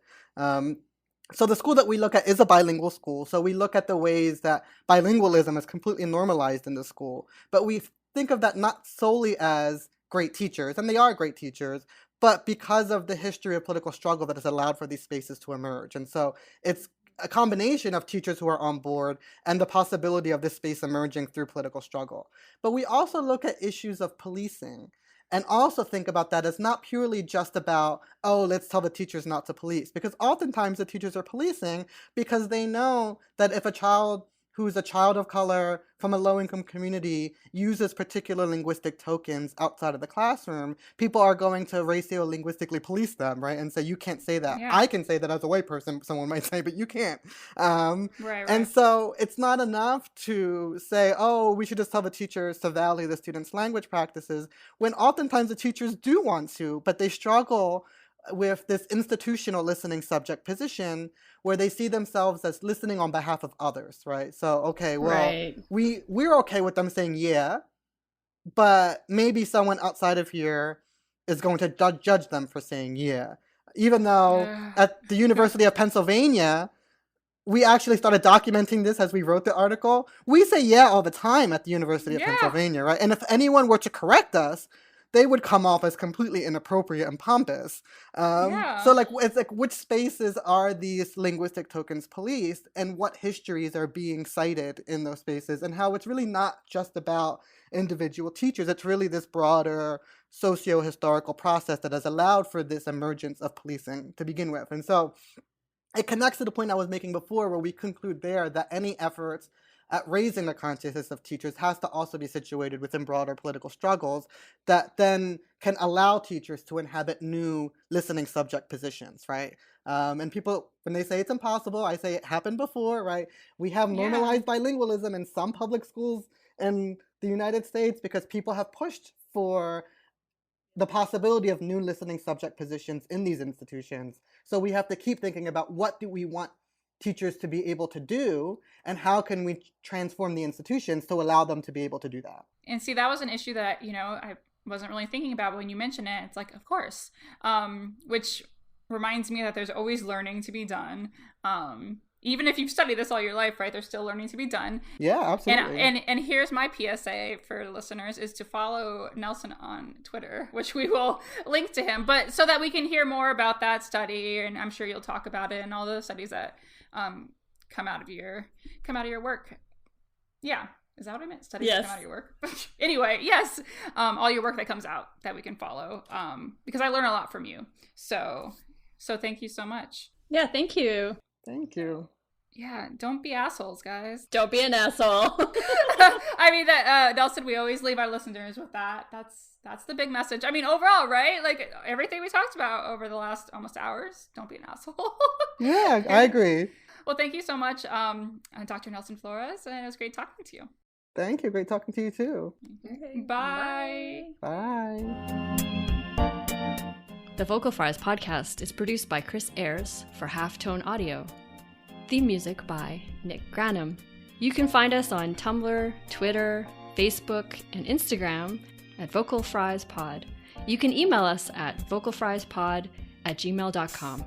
[SPEAKER 3] So the school that we look at is a bilingual school. So we look at the ways that bilingualism is completely normalized in the school. But we think of that not solely as great teachers, and they are great teachers, but because of the history of political struggle that has allowed for these spaces to emerge. And so it's a combination of teachers who are on board and the possibility of this space emerging through political struggle. But we also look at issues of policing and also think about that as not purely just about, oh, let's tell the teachers not to police. Because oftentimes the teachers are policing because they know that if a child who's a child of color from a low-income community uses particular linguistic tokens outside of the classroom, people are going to racio-linguistically police them, right? And say, you can't say that.
[SPEAKER 2] Yeah.
[SPEAKER 3] I can say that as a white person, someone might say, but you can't.
[SPEAKER 2] Right.
[SPEAKER 3] And so it's not enough to say, oh, we should just tell the teachers to value the students' language practices, when oftentimes the teachers do want to, but they struggle with this institutional listening subject position where they see themselves as listening on behalf of others, right? So, okay, well,
[SPEAKER 4] Right.
[SPEAKER 3] we're okay with them saying yeah, but maybe someone outside of here is going to judge them for saying yeah. Even though at the University of Pennsylvania, we actually started documenting this as we wrote the article. We say yeah all the time at the University of
[SPEAKER 2] Yeah.
[SPEAKER 3] Pennsylvania, right? And if anyone were to correct us, they would come off as completely inappropriate and pompous.
[SPEAKER 2] Yeah.
[SPEAKER 3] So like, it's like, which spaces are these linguistic tokens policed, and what histories are being cited in those spaces, and how it's really not just about individual teachers. It's really this broader socio-historical process that has allowed for this emergence of policing to begin with. And so it connects to the point I was making before, where we conclude there that any efforts at raising the consciousness of teachers has to also be situated within broader political struggles that then can allow teachers to inhabit new listening subject positions, right? And people, when they say it's impossible, I say it happened before, right? We have normalized bilingualism in some public schools in the United States because people have pushed for the possibility of new listening subject positions in these institutions. So we have to keep thinking about, what do we want teachers to be able to do, and how can we transform the institutions to allow them to be able to do that?
[SPEAKER 2] And see, that was an issue that, I wasn't really thinking about when you mentioned it. It's like, of course, which reminds me that there's always learning to be done. Even if you've studied this all your life, right, there's still learning to be done.
[SPEAKER 3] Yeah, absolutely.
[SPEAKER 2] And here's my PSA for listeners, is to follow Nelson on Twitter, which we will link to him, but so that we can hear more about that study, and I'm sure you'll talk about it and all the studies that come out of your work. Yeah. Is that what I meant? Studies that come out of your work? Anyway, yes. All your work that comes out that we can follow, because I learn a lot from you. So thank you so much.
[SPEAKER 4] Yeah, thank you.
[SPEAKER 3] Thank you.
[SPEAKER 2] Yeah, don't be assholes, guys.
[SPEAKER 4] Don't be an asshole.
[SPEAKER 2] I mean, that Nelson, we always leave our listeners with that. That's the big message. I mean, overall, right? Like everything we talked about over the last almost hours, don't be an asshole.
[SPEAKER 3] Yeah, I agree.
[SPEAKER 2] Well, thank you so much, Dr. Nelson Flores, and it was great talking to you.
[SPEAKER 3] Thank you. Great talking to you too.
[SPEAKER 2] Okay. Bye.
[SPEAKER 3] Bye.
[SPEAKER 1] The Vocal Fries podcast is produced by Chris Ayers for Halftone Audio. Theme music by Nick Granum. You can find us on Tumblr, Twitter, Facebook, and Instagram at Vocal Fries Pod. You can email us at vocalfriespod@gmail.com.